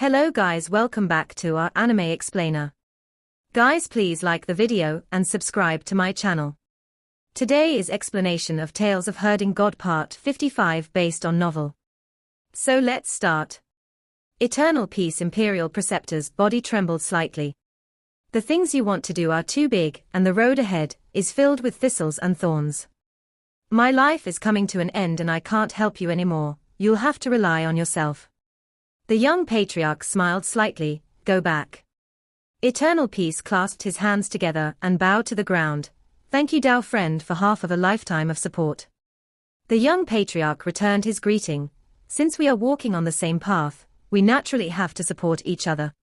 Hello guys, welcome back to our anime explainer. Guys, please like the video and subscribe to my channel. Today is explanation of Tales of Herding God Part 55 based on novel. So let's start. Eternal Peace. Imperial Preceptor's body trembled slightly. The things you want to do are too big, and the road ahead is filled with thistles and thorns. My life is coming to an end and I can't help you anymore. You'll have to rely on yourself. The young patriarch smiled slightly. Go back. Eternal Peace clasped his hands together and bowed to the ground. Thank you, Dao friend, for half of a lifetime of support. The young patriarch returned his greeting. Since we are walking on the same path, we naturally have to support each other.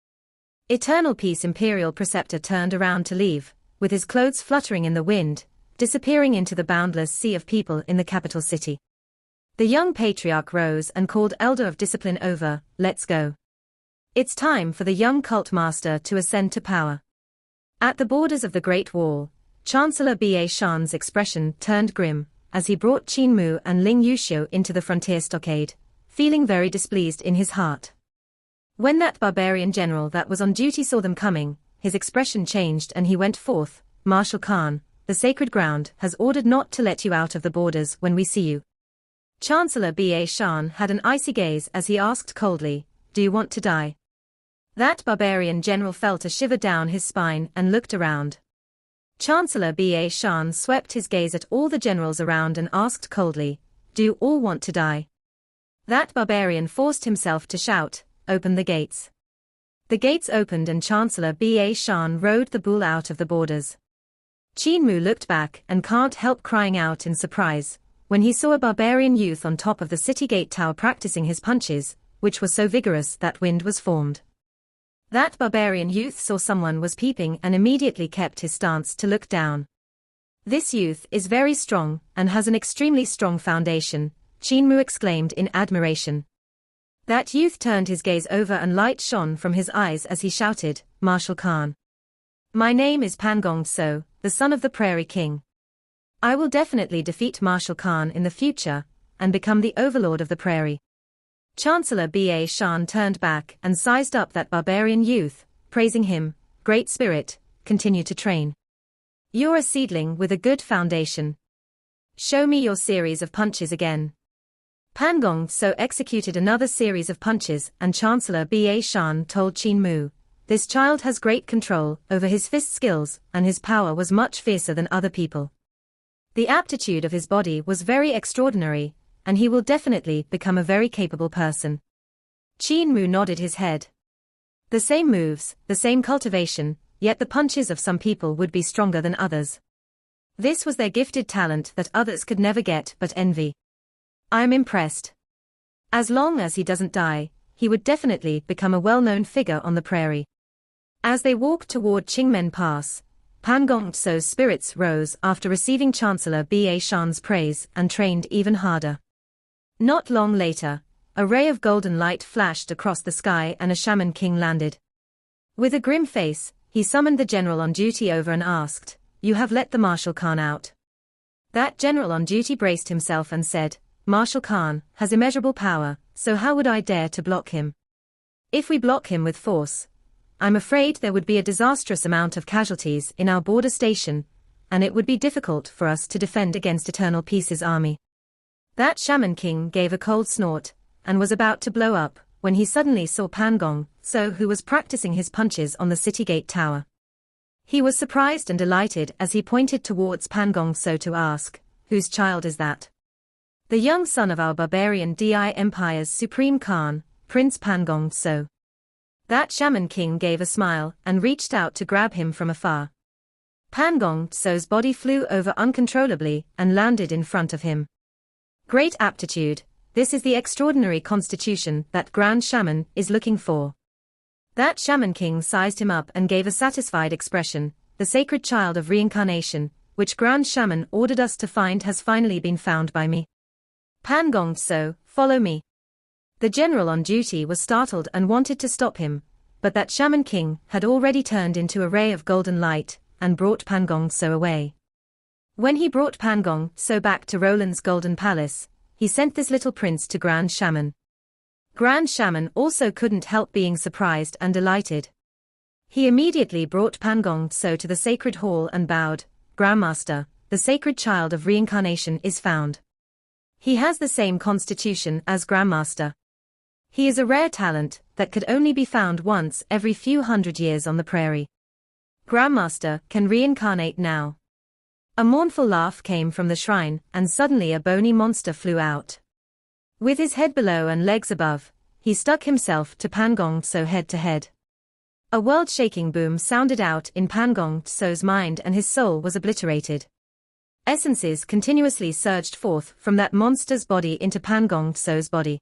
Eternal Peace. Imperial Preceptor turned around to leave, with his clothes fluttering in the wind, disappearing into the boundless sea of people in the capital city. The young patriarch rose and called Elder of Discipline over. Let's go. It's time for the young cult master to ascend to power. At the borders of the Great Wall, Chancellor Ba Shan's expression turned grim, as he brought Qin Mu and Ling Yuxiu into the frontier stockade, feeling very displeased in his heart. When that barbarian general that was on duty saw them coming, his expression changed and he went forth. Marshal Khan, the sacred ground has ordered not to let you out of the borders when we see you. Chancellor Ba Shan had an icy gaze as he asked coldly, do you want to die? That barbarian general felt a shiver down his spine and looked around. Chancellor Ba Shan swept his gaze at all the generals around and asked coldly, do you all want to die? That barbarian forced himself to shout, open the gates. The gates opened and Chancellor Ba Shan rode the bull out of the borders. Qin Mu looked back and can't help crying out in surprise when he saw a barbarian youth on top of the city gate tower practicing his punches, which was so vigorous that wind was formed. That barbarian youth saw someone was peeping and immediately kept his stance to look down. This youth is very strong and has an extremely strong foundation, Qin Mu exclaimed in admiration. That youth turned his gaze over and light shone from his eyes as he shouted, Marshal Khan. My name is Pangong Tso, the son of the Prairie King. I will definitely defeat Marshal Khan in the future, and become the overlord of the prairie. Chancellor Ba Shan turned back and sized up that barbarian youth, praising him, great spirit, continue to train. You're a seedling with a good foundation. Show me your series of punches again. Pangong Tso executed another series of punches and Chancellor Ba Shan told Qin Mu, this child has great control over his fist skills and his power was much fiercer than other people. The aptitude of his body was very extraordinary, and he will definitely become a very capable person. Qin Mu nodded his head. The same moves, the same cultivation, yet the punches of some people would be stronger than others. This was their gifted talent that others could never get but envy. I am impressed. As long as he doesn't die, he would definitely become a well-known figure on the prairie. As they walked toward Qingmen Pass, Pangong Tso's spirits rose after receiving Chancellor Ba Shan's praise and trained even harder. Not long later, a ray of golden light flashed across the sky and a shaman king landed. With a grim face, he summoned the general on duty over and asked, you have let the Marshal Khan out? That general on duty braced himself and said, Marshal Khan has immeasurable power, so how would I dare to block him? If we block him with force, I'm afraid there would be a disastrous amount of casualties in our border station, and it would be difficult for us to defend against Eternal Peace's army. That shaman king gave a cold snort, and was about to blow up, when he suddenly saw Pangong Tso, who was practicing his punches on the city gate tower. He was surprised and delighted as he pointed towards Pangong Tso to ask, whose child is that? The young son of our barbarian Di Empire's Supreme Khan, Prince Pangong Tso. That shaman king gave a smile and reached out to grab him from afar. Pangong Tso's body flew over uncontrollably and landed in front of him. Great aptitude, this is the extraordinary constitution that Grand Shaman is looking for. That shaman king sized him up and gave a satisfied expression, the sacred child of reincarnation, which Grand Shaman ordered us to find has finally been found by me. Pangong Tso, follow me. The general on duty was startled and wanted to stop him, but that shaman king had already turned into a ray of golden light and brought Pangong Tso away. When he brought Pangong Tso back to Roland's golden palace, he sent this little prince to Grand Shaman. Grand Shaman also couldn't help being surprised and delighted. He immediately brought Pangong Tso to the sacred hall and bowed. Grandmaster, the sacred child of reincarnation is found. He has the same constitution as Grandmaster. He is a rare talent that could only be found once every few hundred years on the prairie. Grandmaster can reincarnate now. A mournful laugh came from the shrine, and suddenly a bony monster flew out. With his head below and legs above, he stuck himself to Pangong Tso head to head. A world-shaking boom sounded out in Pangong Tso's mind and his soul was obliterated. Essences continuously surged forth from that monster's body into Pangong Tso's body.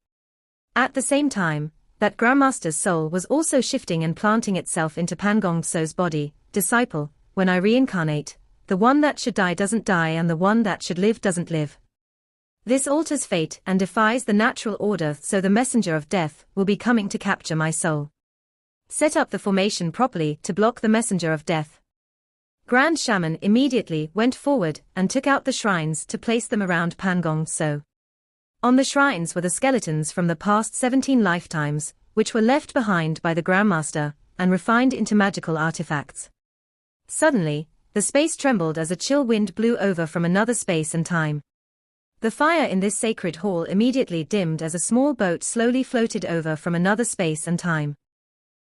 At the same time, that Grandmaster's soul was also shifting and planting itself into Pangong Tso's body. Disciple, when I reincarnate, the one that should die doesn't die and the one that should live doesn't live. This alters fate and defies the natural order, so the messenger of death will be coming to capture my soul. Set up the formation properly to block the messenger of death. Grand Shaman immediately went forward and took out the shrines to place them around Pangong Tso. On the shrines were the skeletons from the past 17 lifetimes, which were left behind by the Grandmaster and refined into magical artifacts. Suddenly, the space trembled as a chill wind blew over from another space and time. The fire in this sacred hall immediately dimmed as a small boat slowly floated over from another space and time.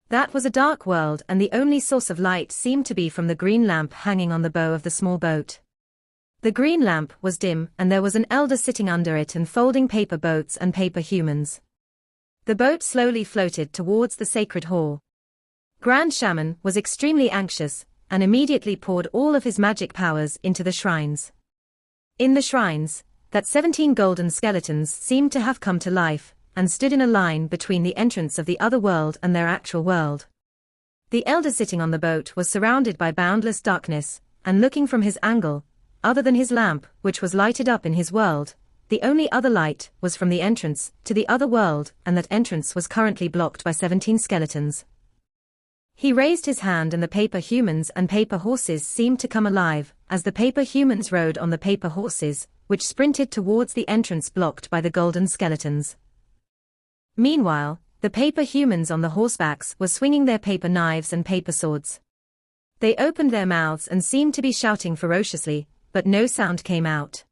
That was a dark world and the only source of light seemed to be from the green lamp hanging on the bow of the small boat. The green lamp was dim and there was an elder sitting under it and folding paper boats and paper humans. The boat slowly floated towards the sacred hall. Grand Shaman was extremely anxious and immediately poured all of his magic powers into the shrines. In the shrines, that 17 golden skeletons seemed to have come to life and stood in a line between the entrance of the other world and their actual world. The elder sitting on the boat was surrounded by boundless darkness, and looking from his angle, other than his lamp, which was lighted up in his world, the only other light was from the entrance to the other world, and that entrance was currently blocked by 17 skeletons. He raised his hand and the paper humans and paper horses seemed to come alive, as the paper humans rode on the paper horses, which sprinted towards the entrance blocked by the golden skeletons. Meanwhile, the paper humans on the horsebacks were swinging their paper knives and paper swords. They opened their mouths and seemed to be shouting ferociously, but no sound came out.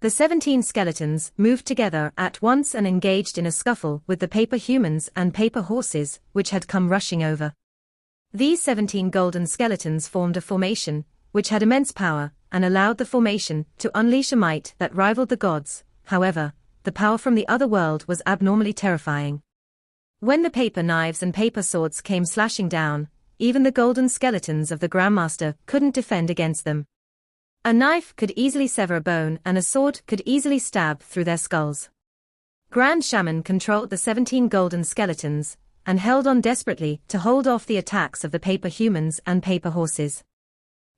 The 17 skeletons moved together at once and engaged in a scuffle with the paper humans and paper horses, which had come rushing over. These 17 golden skeletons formed a formation, which had immense power, and allowed the formation to unleash a might that rivaled the gods. However, the power from the other world was abnormally terrifying. When the paper knives and paper swords came slashing down, even the golden skeletons of the Grandmaster couldn't defend against them. A knife could easily sever a bone and a sword could easily stab through their skulls. Grand Shaman controlled the 17 golden skeletons, and held on desperately to hold off the attacks of the paper humans and paper horses.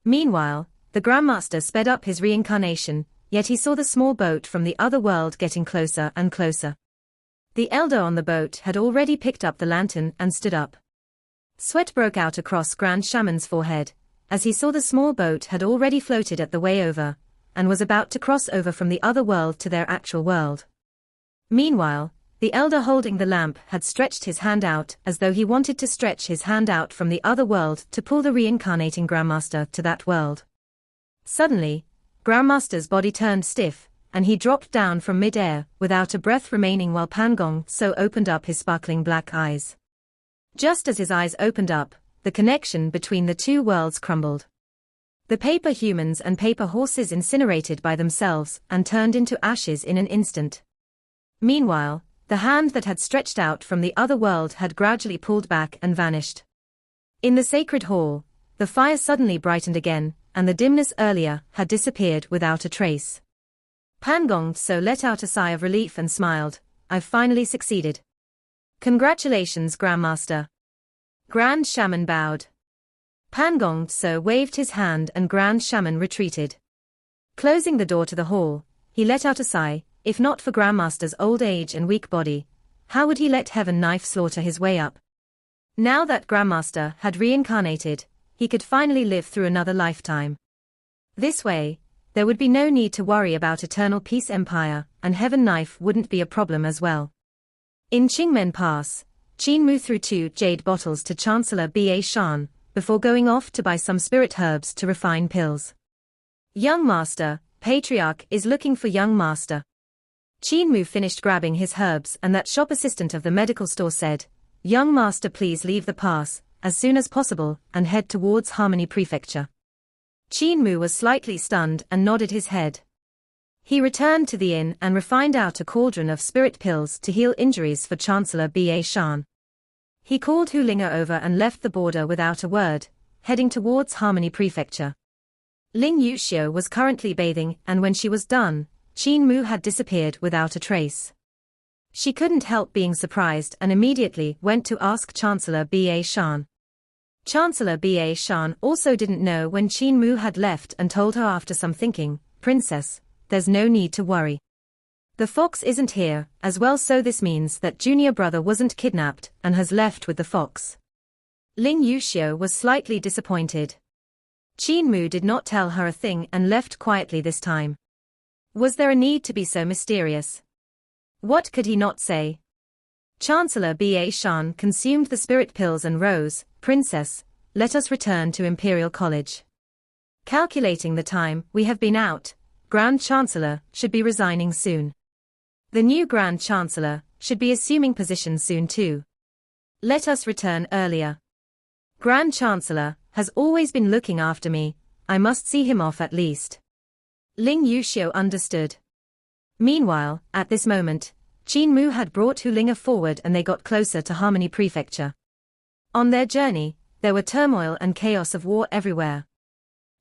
Meanwhile, the Grandmaster sped up his reincarnation, yet he saw the small boat from the other world getting closer and closer. The elder on the boat had already picked up the lantern and stood up. Sweat broke out across Grand Shaman's forehead, as he saw the small boat had already floated at the way over, and was about to cross over from the other world to their actual world. Meanwhile, the elder holding the lamp had stretched his hand out as though he wanted to stretch his hand out from the other world to pull the reincarnating Grandmaster to that world. Suddenly, Grandmaster's body turned stiff, and he dropped down from mid-air, without a breath remaining while Pangong Tso opened up his sparkling black eyes. Just as his eyes opened up, the connection between the two worlds crumbled. The paper humans and paper horses incinerated by themselves and turned into ashes in an instant. Meanwhile, the hand that had stretched out from the other world had gradually pulled back and vanished. In the sacred hall, the fire suddenly brightened again, and the dimness earlier had disappeared without a trace. Pangong Tso let out a sigh of relief and smiled. I've finally succeeded. Congratulations, Grandmaster. Grand Shaman bowed. Pangong Tso waved his hand and Grand Shaman retreated. Closing the door to the hall, he let out a sigh. If not for Grandmaster's old age and weak body, how would he let Heaven Knife slaughter his way up? Now that Grandmaster had reincarnated, he could finally live through another lifetime. This way, there would be no need to worry about Eternal Peace Empire, and Heaven Knife wouldn't be a problem as well. In Qingmen Pass, Qin Mu threw 2 jade bottles to Chancellor Ba Shan, before going off to buy some spirit herbs to refine pills. Young Master, Patriarch is looking for Young Master. Qin Mu finished grabbing his herbs and that shop assistant of the medical store said, Young Master, please leave the pass as soon as possible and head towards Harmony Prefecture. Qin Mu was slightly stunned and nodded his head. He returned to the inn and refined out a cauldron of spirit pills to heal injuries for Chancellor Ba Shan. He called Hu Linga over and left the border without a word, heading towards Harmony Prefecture. Ling Yuxiu was currently bathing, and when she was done, Qin Mu had disappeared without a trace. She couldn't help being surprised and immediately went to ask Chancellor Ba Shan. Chancellor Ba Shan also didn't know when Qin Mu had left and told her after some thinking, Princess, there's no need to worry. The fox isn't here, as well, so this means that junior brother wasn't kidnapped and has left with the fox. Ling Yuxiu was slightly disappointed. Qin Mu did not tell her a thing and left quietly this time. Was there a need to be so mysterious? What could he not say? Chancellor Ba Shan consumed the spirit pills and rose, Princess, let us return to Imperial College. Calculating the time we have been out, Grand Chancellor should be resigning soon. The new Grand Chancellor should be assuming position soon too. Let us return earlier. Grand Chancellor has always been looking after me, I must see him off at least. Ling Yuxiu understood. Meanwhile, at this moment, Qin Mu had brought Hu Linga forward and they got closer to Harmony Prefecture. On their journey, there were turmoil and chaos of war everywhere.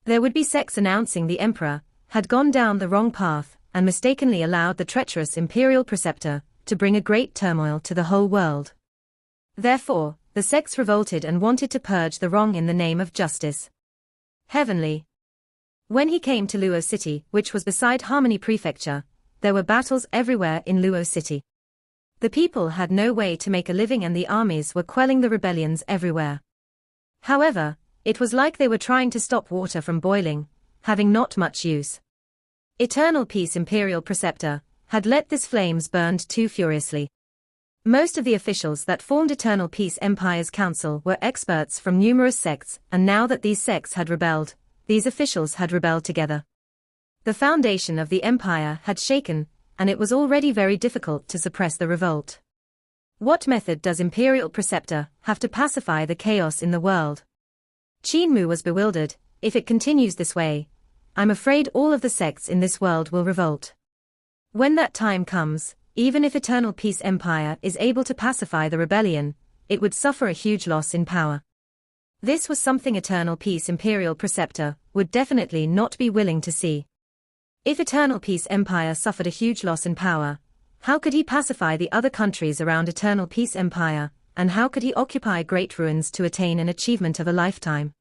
There would be sects announcing the Emperor had gone down the wrong path and mistakenly allowed the treacherous imperial preceptor to bring a great turmoil to the whole world. Therefore, the sects revolted and wanted to purge the wrong in the name of justice. Heavenly. When he came to Luo City, which was beside Harmony Prefecture, there were battles everywhere in Luo City. The people had no way to make a living and the armies were quelling the rebellions everywhere. However, it was like they were trying to stop water from boiling, having not much use. Eternal Peace Imperial Preceptor had let these flames burn too furiously. Most of the officials that formed Eternal Peace Empire's council were experts from numerous sects, and now that these sects had rebelled, these officials had rebelled together. The foundation of the empire had shaken, and it was already very difficult to suppress the revolt. What method does Imperial Preceptor have to pacify the chaos in the world? Qin Mu was bewildered. If it continues this way, I'm afraid all of the sects in this world will revolt. When that time comes, even if Eternal Peace Empire is able to pacify the rebellion, it would suffer a huge loss in power. This was something Eternal Peace Imperial Preceptor would definitely not be willing to see. If Eternal Peace Empire suffered a huge loss in power, how could he pacify the other countries around Eternal Peace Empire, and how could he occupy great ruins to attain an achievement of a lifetime?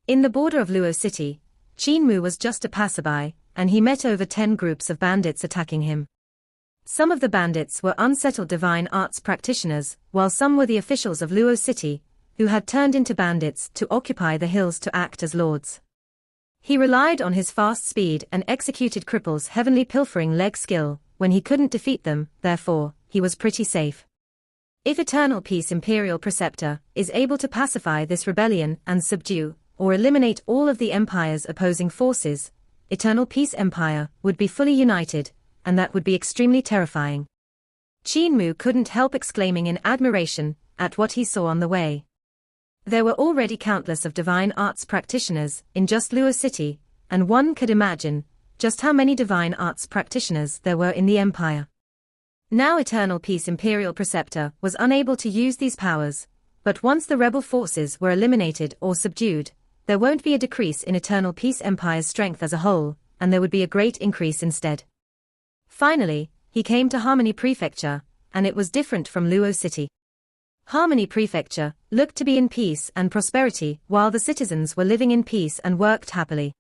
In the border of Luo City, Qin Mu was just a passerby, and he met over 10 groups of bandits attacking him. Some of the bandits were unsettled divine arts practitioners, while some were the officials of Luo City, who had turned into bandits to occupy the hills to act as lords. He relied on his fast speed and executed cripples' heavenly pilfering leg skill when he couldn't defeat them, therefore, he was pretty safe. If Eternal Peace Imperial Preceptor is able to pacify this rebellion and subdue or eliminate all of the Empire's opposing forces, Eternal Peace Empire would be fully united, and that would be extremely terrifying. Qin Mu couldn't help exclaiming in admiration at what he saw on the way. There were already countless of divine arts practitioners in just Luo City, and one could imagine just how many divine arts practitioners there were in the Empire. Now Eternal Peace Imperial Preceptor was unable to use these powers, but once the rebel forces were eliminated or subdued, there won't be a decrease in Eternal Peace Empire's strength as a whole, and there would be a great increase instead. Finally, he came to Harmony Prefecture, and it was different from Luo City. Harmony Prefecture looked to be in peace and prosperity while the citizens were living in peace and worked happily.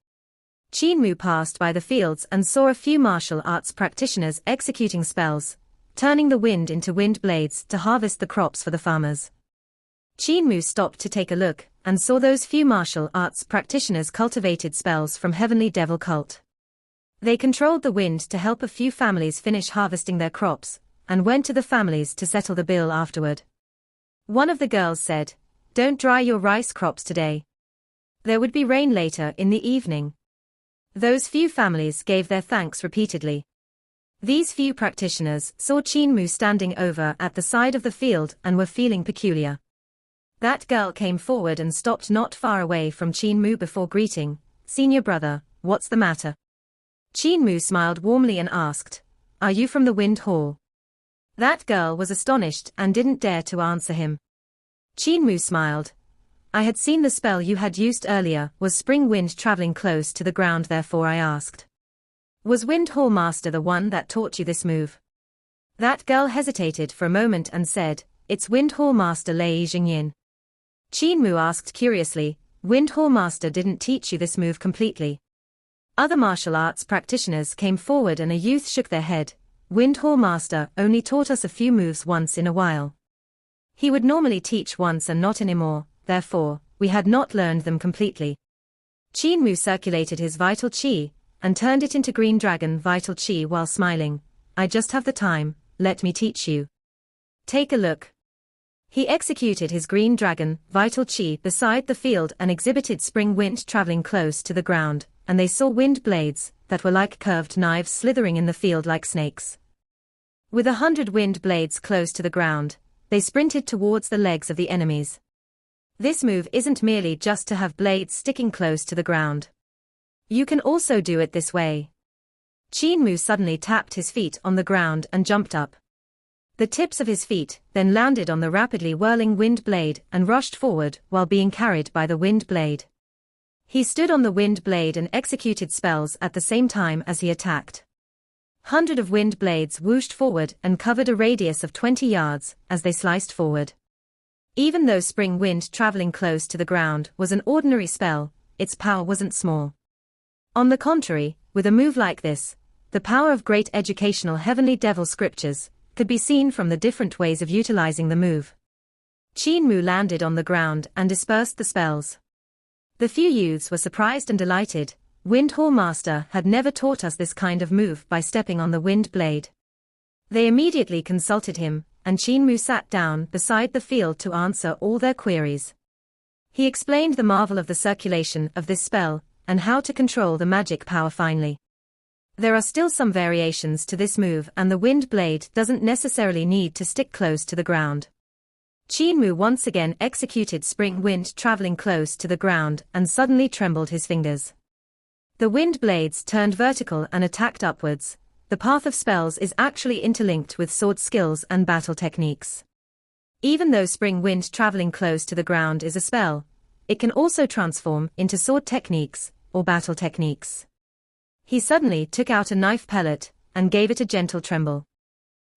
Qin Mu passed by the fields and saw a few martial arts practitioners executing spells, turning the wind into wind blades to harvest the crops for the farmers. Qin Mu stopped to take a look and saw those few martial arts practitioners cultivated spells from Heavenly Devil Cult. They controlled the wind to help a few families finish harvesting their crops, and went to the families to settle the bill afterward. One of the girls said, "Don't dry your rice crops today. There would be rain later in the evening." Those few families gave their thanks repeatedly. These few practitioners saw Qin Mu standing over at the side of the field and were feeling peculiar. That girl came forward and stopped not far away from Qin Mu before greeting, "Senior brother, what's the matter?" Qin Mu smiled warmly and asked, "Are you from the Wind Hall?" That girl was astonished and didn't dare to answer him. Qin Mu smiled. "I had seen the spell you had used earlier was spring wind traveling close to the ground, therefore I asked. Was Wind Hall Master the one that taught you this move?" That girl hesitated for a moment and said, "It's Wind Hall Master Lei Jingyin." Qin Mu asked curiously, "Wind Hall Master didn't teach you this move completely?" Other martial arts practitioners came forward and a youth shook their head. "Wind Hall Master only taught us a few moves once in a while. He would normally teach once and not anymore, therefore, we had not learned them completely." Qin Mu circulated his vital qi, and turned it into green dragon vital qi while smiling. "I just have the time, let me teach you. Take a look." He executed his green dragon vital qi beside the field and exhibited spring wind traveling close to the ground, and they saw wind blades that were like curved knives slithering in the field like snakes. With 100 wind blades close to the ground, they sprinted towards the legs of the enemies. This move isn't merely just to have blades sticking close to the ground. You can also do it this way. Qin Mu suddenly tapped his feet on the ground and jumped up. The tips of his feet then landed on the rapidly whirling wind blade and rushed forward while being carried by the wind blade. He stood on the wind blade and executed spells at the same time as he attacked. Hundreds of wind blades whooshed forward and covered a radius of 20 yards as they sliced forward. Even though spring wind traveling close to the ground was an ordinary spell, its power wasn't small. On the contrary, with a move like this, the power of great educational heavenly devil scriptures could be seen from the different ways of utilizing the move. Qin Mu landed on the ground and dispersed the spells. The few youths were surprised and delighted. Wind Hall Master had never taught us this kind of move by stepping on the wind blade. They immediately consulted him, and Qin Mu sat down beside the field to answer all their queries. He explained the marvel of the circulation of this spell, and how to control the magic power finely. There are still some variations to this move and the wind blade doesn't necessarily need to stick close to the ground. Qin Mu once again executed spring wind traveling close to the ground and suddenly trembled his fingers. The wind blades turned vertical and attacked upwards. The path of spells is actually interlinked with sword skills and battle techniques. Even though spring wind traveling close to the ground is a spell, it can also transform into sword techniques or battle techniques. He suddenly took out a knife pellet and gave it a gentle tremble.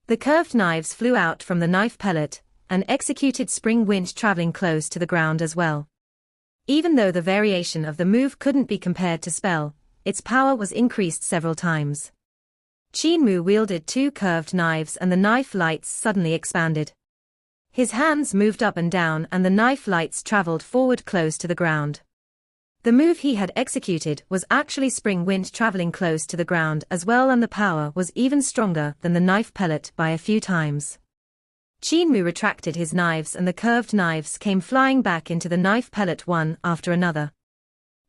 The curved knives flew out from the knife pellet and executed spring wind traveling close to the ground as well. Even though the variation of the move couldn't be compared to spell, its power was increased several times. Qin Mu wielded 2 curved knives and the knife lights suddenly expanded. His hands moved up and down and the knife lights traveled forward close to the ground. The move he had executed was actually spring wind traveling close to the ground as well, and the power was even stronger than the knife pellet by a few times. Qin Mu retracted his knives and the curved knives came flying back into the knife pellet one after another.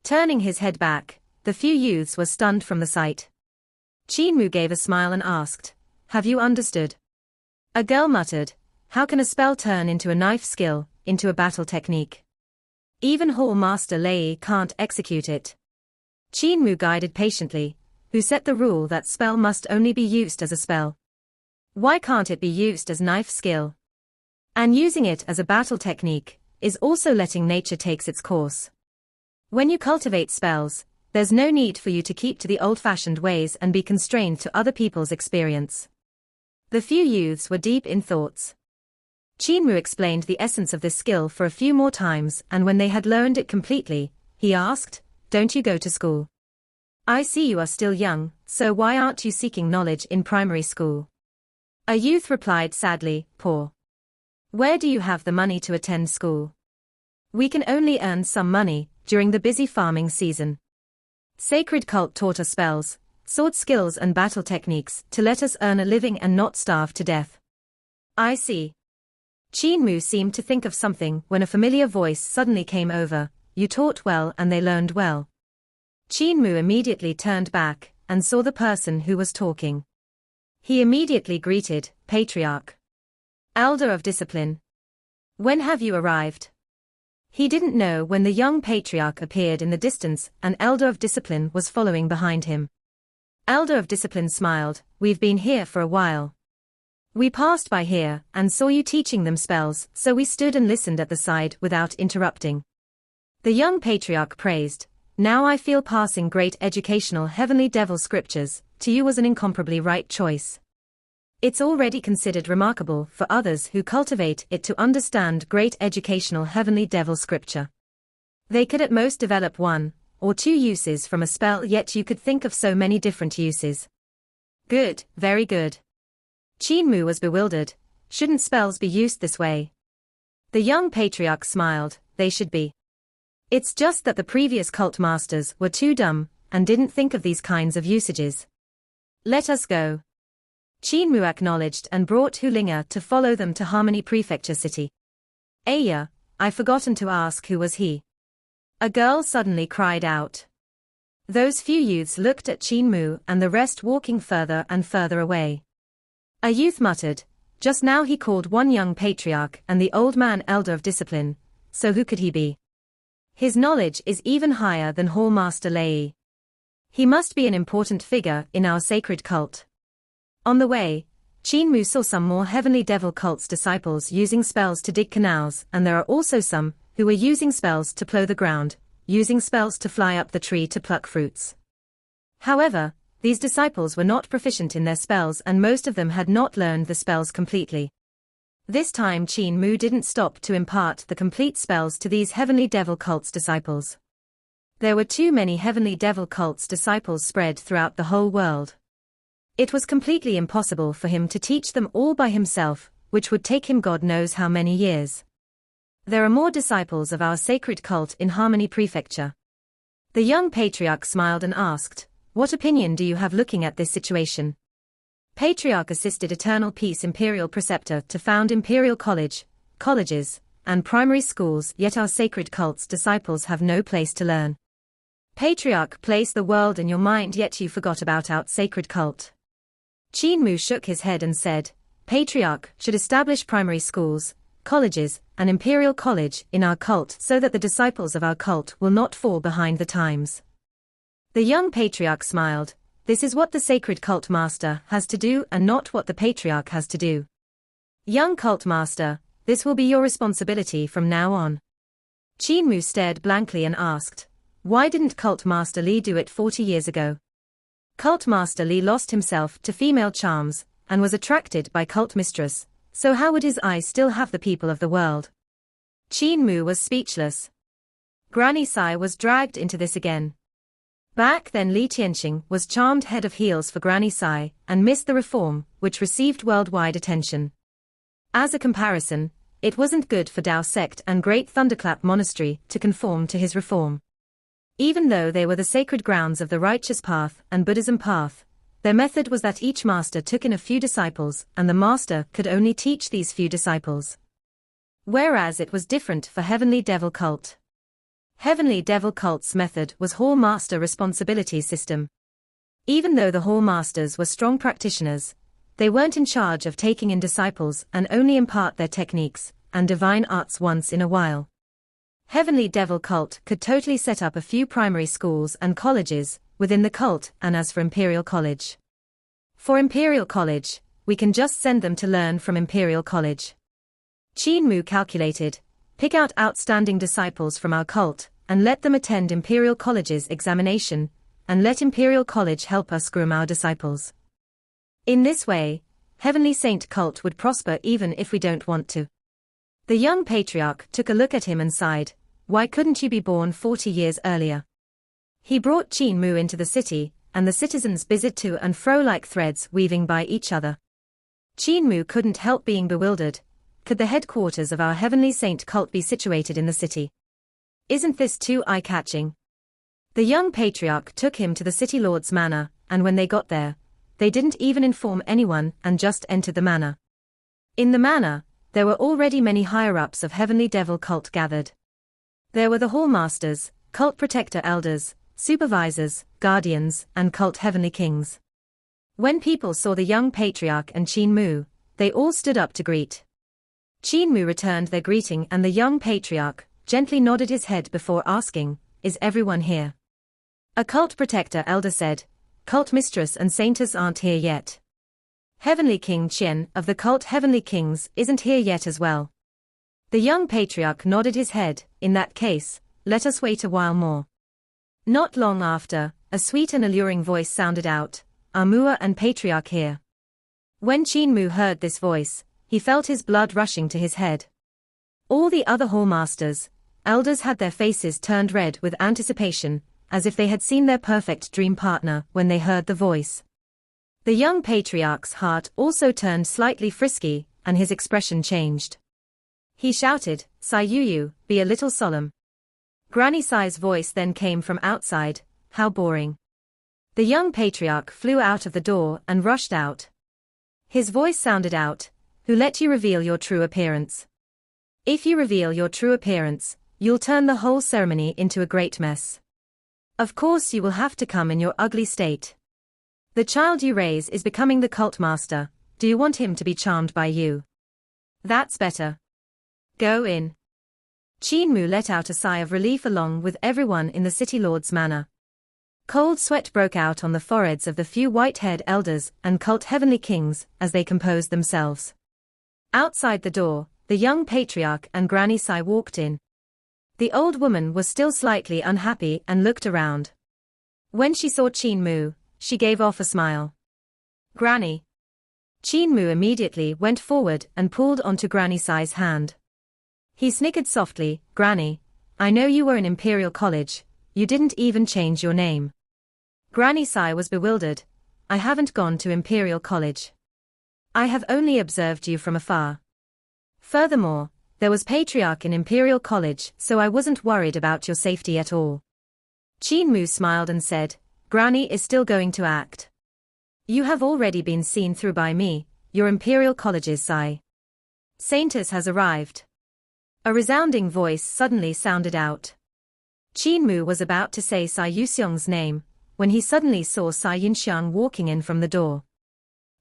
Turning his head back, the few youths were stunned from the sight. Qin Mu gave a smile and asked, "Have you understood?" A girl muttered, "How can a spell turn into a knife skill, into a battle technique? Even Hall Master Lei can't execute it." Qin Mu guided patiently, "Who set the rule that spell must only be used as a spell? Why can't it be used as knife skill? And using it as a battle technique is also letting nature take its course. When you cultivate spells, there's no need for you to keep to the old-fashioned ways and be constrained to other people's experience." The few youths were deep in thoughts. Qin Mu explained the essence of this skill for a few more times, and when they had learned it completely, he asked, "Don't you go to school? I see you are still young, so why aren't you seeking knowledge in primary school?" A youth replied sadly, "Poor. Where do you have the money to attend school? We can only earn some money during the busy farming season. Sacred cult taught us spells, sword skills and battle techniques to let us earn a living and not starve to death. I see. Qin Mu seemed to think of something when a familiar voice suddenly came over. You taught well and they learned well. Qin Mu immediately turned back and saw the person who was talking. He immediately greeted, Patriarch. Elder of Discipline. When have you arrived? He didn't know when the young Patriarch appeared in the distance and Elder of Discipline was following behind him. Elder of Discipline smiled, we've been here for a while. We passed by here and saw you teaching them spells, so we stood and listened at the side without interrupting. The young Patriarch praised, now I feel passing great educational heavenly devil scriptures to you was an incomparably right choice. It's already considered remarkable for others who cultivate it to understand great educational heavenly devil scripture. They could at most develop 1 or 2 uses from a spell, yet you could think of so many different uses. Good, very good. Qin Mu was bewildered. Shouldn't spells be used this way? The young Patriarch smiled, they should be. It's just that the previous cult masters were too dumb and didn't think of these kinds of usages. Let us go. Qin Mu acknowledged and brought Hulinga to follow them to Harmony Prefecture City. Aya, I've forgotten to ask who was he. A girl suddenly cried out. Those few youths looked at Qin Mu and the rest walking further and further away. A youth muttered, just now he called one young Patriarch and the old man Elder of Discipline, so who could he be? His knowledge is even higher than Hall Master Lei. He must be an important figure in our sacred cult. On the way, Qin Mu saw some more heavenly devil cult's disciples using spells to dig canals, and there are also some who were using spells to plow the ground, using spells to fly up the tree to pluck fruits. However, these disciples were not proficient in their spells and most of them had not learned the spells completely. This time Qin Mu didn't stop to impart the complete spells to these heavenly devil cult's disciples. There were too many heavenly devil cult's disciples spread throughout the whole world. It was completely impossible for him to teach them all by himself, which would take him God knows how many years. There are more disciples of our sacred cult in Harmony Prefecture. The young Patriarch smiled and asked, what opinion do you have looking at this situation? Patriarch assisted Eternal Peace Imperial Preceptor to found Imperial College, colleges, and primary schools, yet our sacred cult's disciples have no place to learn. Patriarch placed the world in your mind, yet you forgot about our sacred cult. Qin Mu shook his head and said, Patriarch should establish primary schools, colleges, and Imperial College in our cult so that the disciples of our cult will not fall behind the times. The young Patriarch smiled, this is what the sacred cult master has to do and not what the Patriarch has to do. Young cult master, this will be your responsibility from now on. Qin Mu stared blankly and asked, why didn't cult master Li do it 40 years ago? Cult master Li lost himself to female charms and was attracted by cult mistress, so how would his eyes still have the people of the world? Qin Mu was speechless. Granny Sai was dragged into this again. Back then Li Tianxing was charmed head of heels for Granny Sai and missed the reform, which received worldwide attention. As a comparison, it wasn't good for Dao sect and Great Thunderclap Monastery to conform to his reform. Even though they were the sacred grounds of the righteous path and Buddhism path, their method was that each master took in a few disciples and the master could only teach these few disciples. Whereas it was different for Heavenly Devil Cult. Heavenly Devil Cult's method was Hall Master Responsibility System. Even though the Hall Masters were strong practitioners, they weren't in charge of taking in disciples and only impart their techniques and divine arts once in a while. Heavenly Devil Cult could totally set up a few primary schools and colleges within the cult, and as for Imperial College. For Imperial College, we can just send them to learn from Imperial College. Qin Mu calculated, pick out outstanding disciples from our cult, and let them attend Imperial College's examination, and let Imperial College help us groom our disciples. In this way, Heavenly Saint Cult would prosper even if we don't want to. The young Patriarch took a look at him and sighed, why couldn't you be born 40 years earlier? He brought Qin Mu into the city, and the citizens busied to and fro like threads weaving by each other. Qin Mu couldn't help being bewildered. Could the headquarters of our Heavenly Saint Cult be situated in the city? Isn't this too eye-catching? The young Patriarch took him to the City Lord's manor, and when they got there, they didn't even inform anyone and just entered the manor. In the manor, there were already many higher-ups of Heavenly Devil cult gathered. There were the Hall Masters, cult protector elders, supervisors, guardians, and cult heavenly kings. When people saw the young patriarch and Qin Mu, they all stood up to greet. Qin Mu returned their greeting and the young patriarch gently nodded his head before asking, "Is everyone here?" A cult protector elder said, "Cult mistress and Saintess aren't here yet. Heavenly King Qin of the cult Heavenly Kings isn't here yet as well." The young patriarch nodded his head. "In that case, let us wait a while more." Not long after, a sweet and alluring voice sounded out, "Are Mua and Patriarch here?" When Qin Mu heard this voice, he felt his blood rushing to his head. All the other Hall Masters, elders had their faces turned red with anticipation, as if they had seen their perfect dream partner when they heard the voice. The young patriarch's heart also turned slightly frisky, and his expression changed. He shouted, "Sai Yu, be a little solemn." Granny Sai's voice then came from outside, "How boring." The young patriarch flew out of the door and rushed out. His voice sounded out, "Who let you reveal your true appearance? If you reveal your true appearance, you'll turn the whole ceremony into a great mess. Of course you will have to come in your ugly state. The child you raise is becoming the cult master. Do you want him to be charmed by you? That's better. Go in." Qin Mu let out a sigh of relief along with everyone in the city lord's manor. Cold sweat broke out on the foreheads of the few white-haired elders and cult heavenly kings as they composed themselves. Outside the door, the young patriarch and Granny Sai walked in. The old woman was still slightly unhappy and looked around. When she saw Qin Mu, she gave off a smile. "Granny." Qin Mu immediately went forward and pulled onto Granny Sai's hand. He snickered softly, "Granny, I know you were in Imperial College, you didn't even change your name." Granny Sai was bewildered. "I haven't gone to Imperial College. I have only observed you from afar. Furthermore, there was Patriarch in Imperial College, so I wasn't worried about your safety at all." Qin Mu smiled and said, "Granny is still going to act. You have already been seen through by me, your Imperial College's Sai. Saintess has arrived." A resounding voice suddenly sounded out. Qin Mu was about to say Sai Yuxiong's name, when he suddenly saw Sai Yunxiang walking in from the door.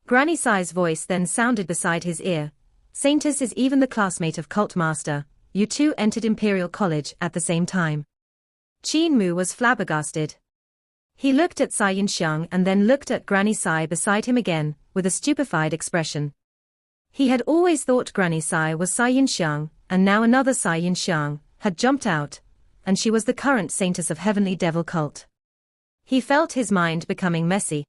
Granny Sai's voice then sounded beside his ear, "Saintess is even the classmate of Cult Master, you two entered Imperial College at the same time." Qin Mu was flabbergasted. He looked at Sai Yunxiang and then looked at Granny Sai beside him again, with a stupefied expression. He had always thought Granny Sai was Sai Yunxiang, and now another Sai Yunxiang had jumped out, and she was the current Saintess of Heavenly Devil cult. He felt his mind becoming messy.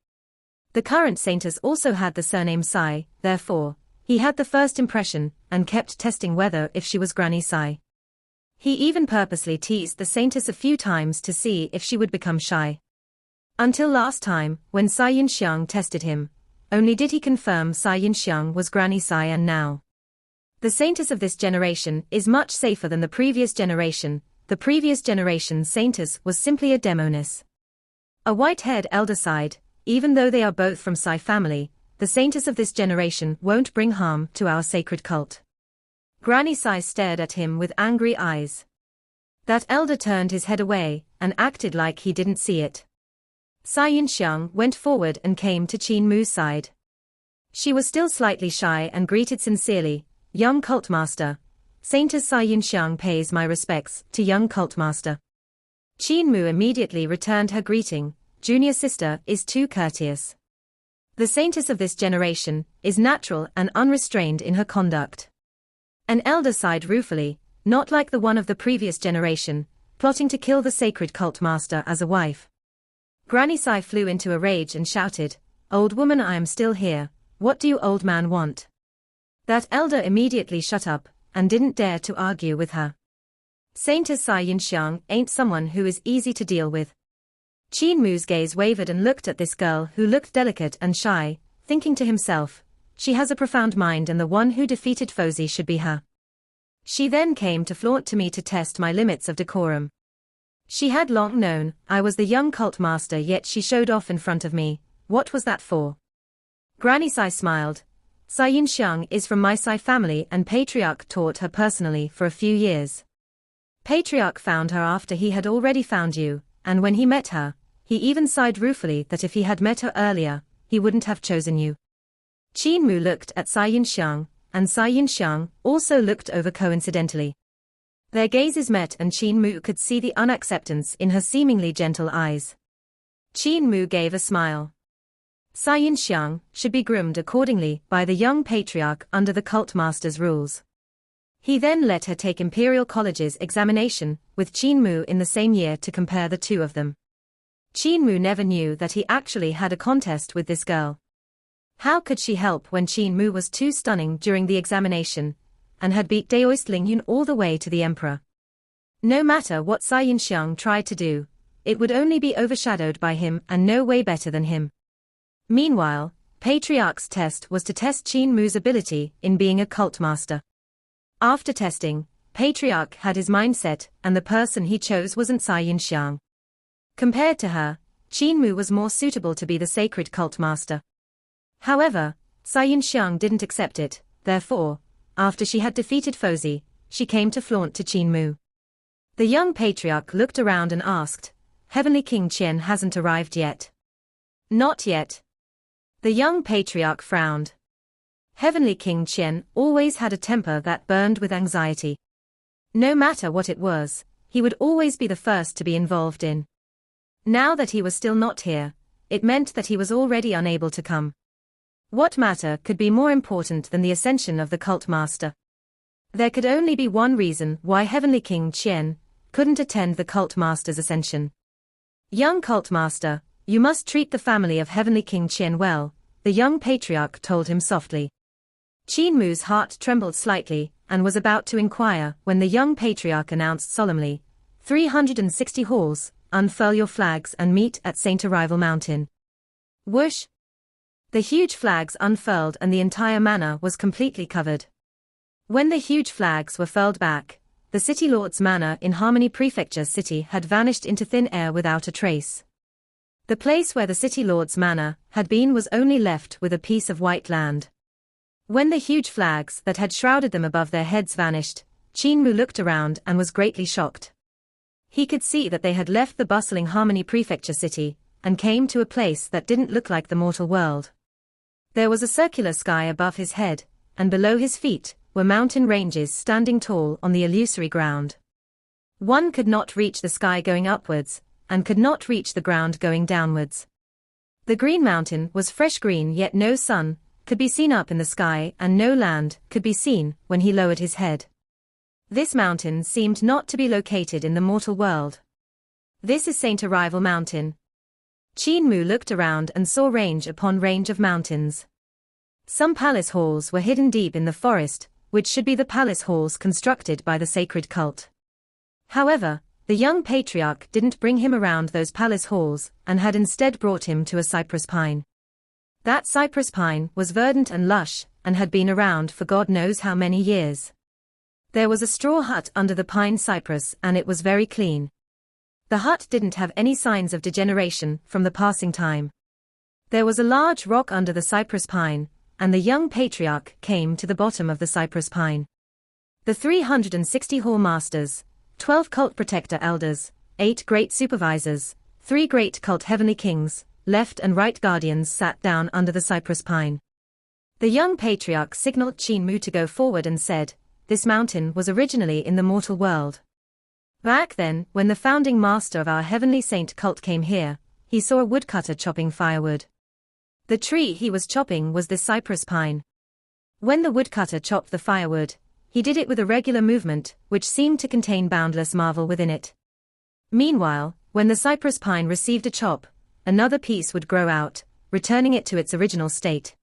The current Saintess also had the surname Sai, therefore, he had the first impression, and kept testing whether if she was Granny Sai. He even purposely teased the Saintess a few times to see if she would become shy. Until last time, when Sai Yunxiang tested him, only did he confirm Sai Yunxiang was Granny Sai, and now the Saintess of this generation is much safer than the previous generation. The previous generation's Saintess was simply a demoness. A white-haired elder sighed, "Even though they are both from Sai family, the Saintess of this generation won't bring harm to our sacred cult." Granny Sai stared at him with angry eyes. That elder turned his head away, and acted like he didn't see it. Sai Yunxiang went forward and came to Qin Mu's side. She was still slightly shy and greeted sincerely, "Young Cult Master. Saintess Sai Yunxiang pays my respects to young Cult Master." Qin Mu immediately returned her greeting, "Junior sister is too courteous. The Saintess of this generation is natural and unrestrained in her conduct." An elder sighed ruefully, "Not like the one of the previous generation, plotting to kill the sacred Cult Master as a wife." Granny Sai flew into a rage and shouted, "Old woman, I am still here, what do you old man want?" That elder immediately shut up, and didn't dare to argue with her. Saintess Sai Yunxiang ain't someone who is easy to deal with. Qin Mu's gaze wavered and looked at this girl who looked delicate and shy, thinking to himself, "She has a profound mind and the one who defeated Fozi should be her. She then came to flaunt to me to test my limits of decorum. She had long known I was the young cult master, yet she showed off in front of me, what was that for? Granny Sai smiled. Sai Yinxiang is from my Sai family and Patriarch taught her personally for a few years. Patriarch found her after he had already found you, and when he met her, he even sighed ruefully that if he had met her earlier, he wouldn't have chosen you. Qin Mu looked at Sai Yinxiang, and Sai Yinxiang also looked over coincidentally. Their gazes met and Qin Mu could see the unacceptance in her seemingly gentle eyes. Qin Mu gave a smile. Sai Yinxiang should be groomed accordingly by the young patriarch under the cult master's rules. He then let her take Imperial College's examination with Qin Mu in the same year to compare the two of them. Qin Mu never knew that he actually had a contest with this girl. How could she help when Qin Mu was too stunning during the examination, and had beat Daoist Yun all the way to the emperor? No matter what Sai Yinxiang tried to do, it would only be overshadowed by him and no way better than him. Meanwhile, Patriarch's test was to test Qin Mu's ability in being a cult master. After testing, Patriarch had his mind set and the person he chose wasn't Sai Yinxiang. Compared to her, Qin Mu was more suitable to be the sacred cult master. However, Sai Yinxiang didn't accept it, therefore, after she had defeated Fozi, she came to flaunt to Qin Mu. The young patriarch looked around and asked, Heavenly King Qian hasn't arrived yet? Not yet. The young patriarch frowned. Heavenly King Qian always had a temper that burned with anxiety. No matter what it was, he would always be the first to be involved in. Now that he was still not here, it meant that he was already unable to come. What matter could be more important than the ascension of the cult master? There could only be one reason why Heavenly King Qian couldn't attend the cult master's ascension. Young cult master, you must treat the family of Heavenly King Qian well, the young patriarch told him softly. Qin Mu's heart trembled slightly, and was about to inquire when the young patriarch announced solemnly, 360 halls, unfurl your flags and meet at Saint Arrival Mountain. Whoosh! The huge flags unfurled and the entire manor was completely covered. When the huge flags were furled back, the City Lord's manor in Harmony Prefecture City had vanished into thin air without a trace. The place where the City Lord's manor had been was only left with a piece of white land. When the huge flags that had shrouded them above their heads vanished, Qin Mu looked around and was greatly shocked. He could see that they had left the bustling Harmony Prefecture City, and came to a place that didn't look like the mortal world. There was a circular sky above his head, and below his feet were mountain ranges standing tall on the illusory ground. One could not reach the sky going upwards, and could not reach the ground going downwards. The green mountain was fresh green, yet no sun could be seen up in the sky and no land could be seen when he lowered his head. This mountain seemed not to be located in the mortal world. This is Saint Arrival Mountain. Qin Mu looked around and saw range upon range of mountains. Some palace halls were hidden deep in the forest, which should be the palace halls constructed by the sacred cult. However, the young patriarch didn't bring him around those palace halls, and had instead brought him to a cypress pine. That cypress pine was verdant and lush, and had been around for God knows how many years. There was a straw hut under the pine cypress and it was very clean. The hut didn't have any signs of degeneration from the passing time. There was a large rock under the cypress pine, and the young patriarch came to the bottom of the cypress pine. The 360 hall masters, 12 cult protector elders, 8 great supervisors, 3 great cult heavenly kings, left and right guardians sat down under the cypress pine. The young patriarch signaled Qin Mu to go forward and said, this mountain was originally in the mortal world. Back then, when the founding master of our heavenly saint cult came here, he saw a woodcutter chopping firewood. The tree he was chopping was this cypress pine. When the woodcutter chopped the firewood, he did it with a regular movement, which seemed to contain boundless marvel within it. Meanwhile, when the cypress pine received a chop, another piece would grow out, returning it to its original state.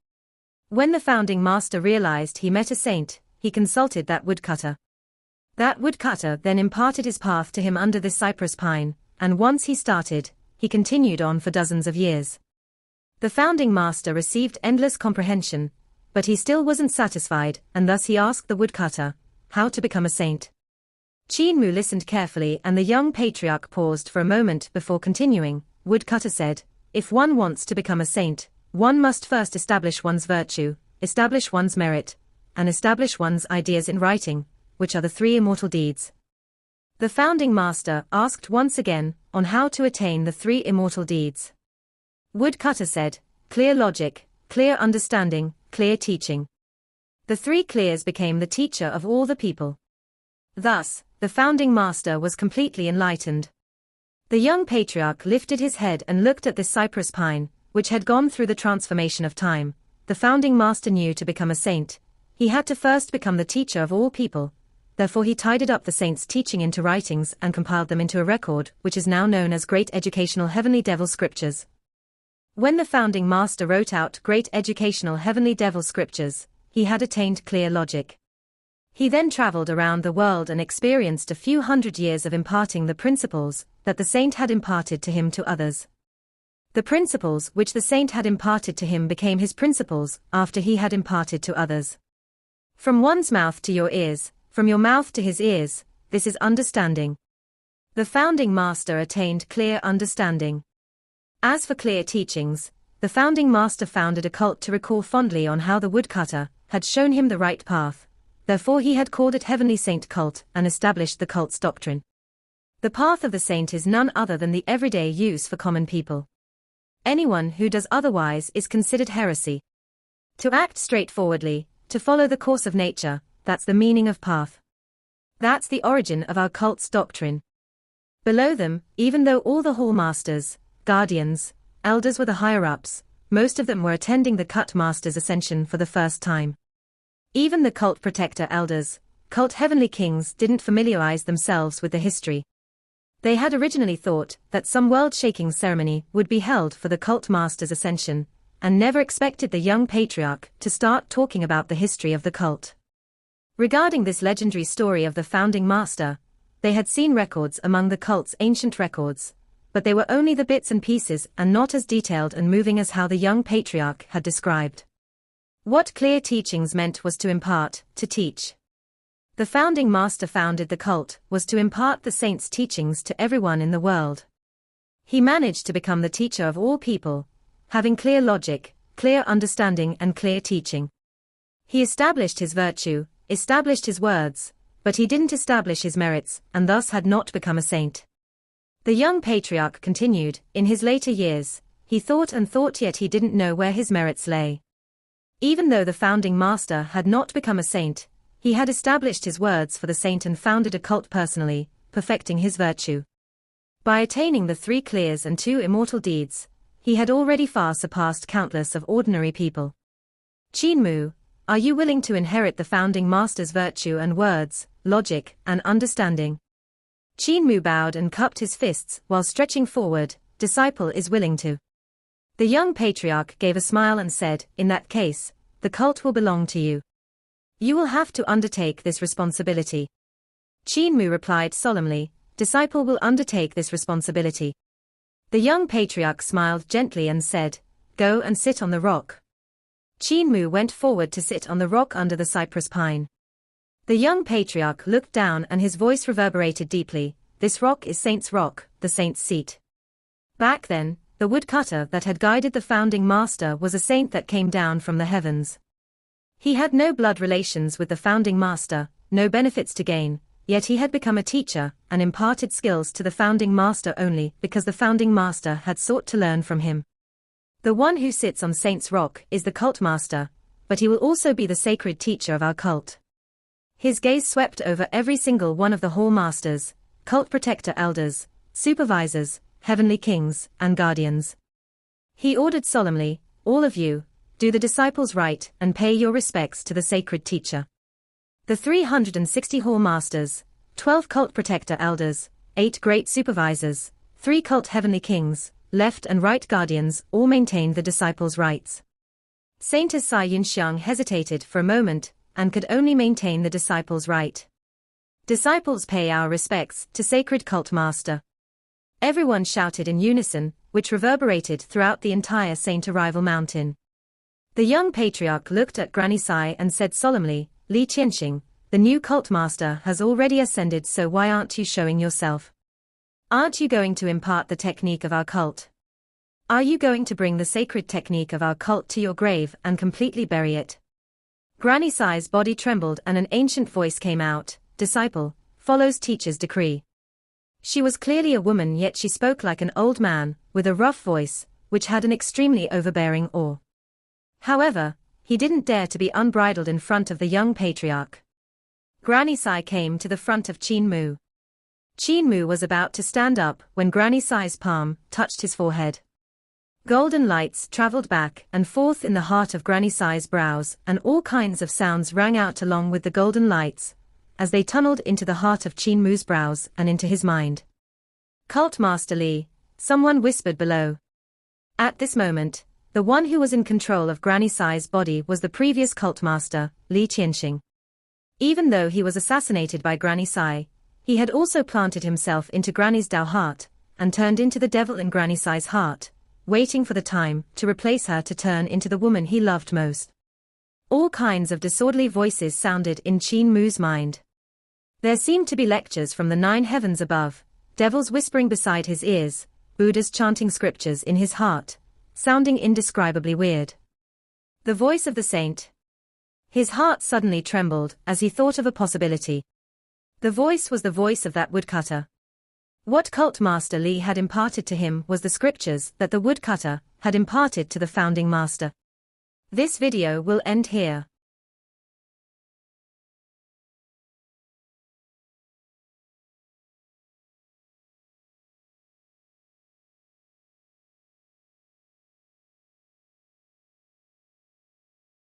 When the founding master realized he met a saint, he consulted that woodcutter. That woodcutter then imparted his path to him under this cypress pine, and once he started, he continued on for dozens of years. The founding master received endless comprehension, but he still wasn't satisfied, and thus he asked the woodcutter how to become a saint. Qin Mu listened carefully and the young patriarch paused for a moment before continuing. Woodcutter said, If one wants to become a saint, one must first establish one's virtue, establish one's merit, and establish one's ideas in writing, which are the 3 immortal deeds. The founding master asked once again on how to attain the 3 immortal deeds. Woodcutter said, clear logic, clear understanding, clear teaching. The 3 clears became the teacher of all the people. Thus, the founding master was completely enlightened. The young patriarch lifted his head and looked at this cypress pine, which had gone through the transformation of time. The founding master knew to become a saint, he had to first become the teacher of all people. Therefore he tidied up the saints' teaching into writings and compiled them into a record, which is now known as Great Educational Heavenly Devil Scriptures. When the founding master wrote out Great Educational Heavenly Devil Scriptures, he had attained clear logic. He then traveled around the world and experienced a few hundred years of imparting the principles that the saint had imparted to him to others. The principles which the saint had imparted to him became his principles after he had imparted to others. From one's mouth to your ears, from your mouth to his ears, this is understanding. The founding master attained clear understanding. As for clear teachings, the founding master founded a cult to recall fondly on how the woodcutter had shown him the right path. Therefore he had called it Heavenly Saint Cult and established the cult's doctrine. The path of the saint is none other than the everyday use for common people. Anyone who does otherwise is considered heresy. To act straightforwardly, to follow the course of nature, that's the meaning of path. That's the origin of our cult's doctrine. Below them, even though all the hall masters, guardians, elders were the higher-ups, most of them were attending the cult master's ascension for the first time. Even the cult protector elders, cult heavenly kings didn't familiarize themselves with the history. They had originally thought that some world-shaking ceremony would be held for the cult master's ascension, and never expected the young patriarch to start talking about the history of the cult. Regarding this legendary story of the founding master, they had seen records among the cult's ancient records, but they were only the bits and pieces and not as detailed and moving as how the young patriarch had described. What clear teachings meant was to impart, to teach. The founding master founded the cult was to impart the saints' teachings to everyone in the world. He managed to become the teacher of all people, having clear logic, clear understanding and clear teaching. He established his virtue, established his words, but he didn't establish his merits and thus had not become a saint. The young patriarch continued, in his later years, he thought and thought yet he didn't know where his merits lay. Even though the founding master had not become a saint, he had established his words for the saint and founded a cult personally, perfecting his virtue. By attaining the 3 clears and 2 immortal deeds, he had already far surpassed countless of ordinary people. Qin Mu, are you willing to inherit the founding master's virtue and words, logic, and understanding? Qin Mu bowed and cupped his fists while stretching forward, disciple is willing to. The young patriarch gave a smile and said, in that case, the cult will belong to you. You will have to undertake this responsibility. Qin Mu replied solemnly, disciple will undertake this responsibility. The young patriarch smiled gently and said, go and sit on the rock. Qin Mu went forward to sit on the rock under the cypress pine. The young patriarch looked down and his voice reverberated deeply, this rock is Saint's Rock, the saint's seat. Back then, the woodcutter that had guided the founding master was a saint that came down from the heavens. He had no blood relations with the founding master, no benefits to gain, yet he had become a teacher and imparted skills to the founding master only because the founding master had sought to learn from him. The one who sits on Saint's Rock is the cult master, but he will also be the sacred teacher of our cult. His gaze swept over every single one of the hall masters, cult protector elders, supervisors, heavenly kings, and guardians. He ordered solemnly, all of you, do the disciples right and pay your respects to the sacred teacher. The 360 hall masters, 12 cult protector elders, 8 great supervisors, 3 cult heavenly kings, left and right guardians all maintained the disciples' rights. Saintess Sai Yunxiang hesitated for a moment and could only maintain the disciples' right. Disciples pay our respects to sacred cult master. Everyone shouted in unison, which reverberated throughout the entire Saint Arrival Mountain. The young patriarch looked at Granny Sai and said solemnly, Li Qianxing, the new cult master has already ascended, so why aren't you showing yourself? Aren't you going to impart the technique of our cult? Are you going to bring the sacred technique of our cult to your grave and completely bury it? Granny Sai's body trembled and an ancient voice came out, "Disciple, follows teacher's decree." She was clearly a woman, yet she spoke like an old man, with a rough voice, which had an extremely overbearing awe. However, he didn't dare to be unbridled in front of the young patriarch. Granny Sai came to the front of Qin Mu. Qin Mu was about to stand up when Granny Sai's palm touched his forehead. Golden lights traveled back and forth in the heart of Granny Sai's brows, and all kinds of sounds rang out along with the golden lights, as they tunneled into the heart of Qin Mu's brows and into his mind. "Cult Master Li," someone whispered below. At this moment, the one who was in control of Granny Sai's body was the previous cult master, Li Qianxing. Even though he was assassinated by Granny Sai, he had also planted himself into Granny's Dao heart, and turned into the devil in Granny Sai's heart, waiting for the time to replace her to turn into the woman he loved most. All kinds of disorderly voices sounded in Qin Mu's mind. There seemed to be lectures from the 9 heavens above, devils whispering beside his ears, Buddhas chanting scriptures in his heart, sounding indescribably weird. The voice of the saint. His heart suddenly trembled as he thought of a possibility. The voice was the voice of that woodcutter. What Cult Master Li had imparted to him was the scriptures that the woodcutter had imparted to the founding master. This video will end here.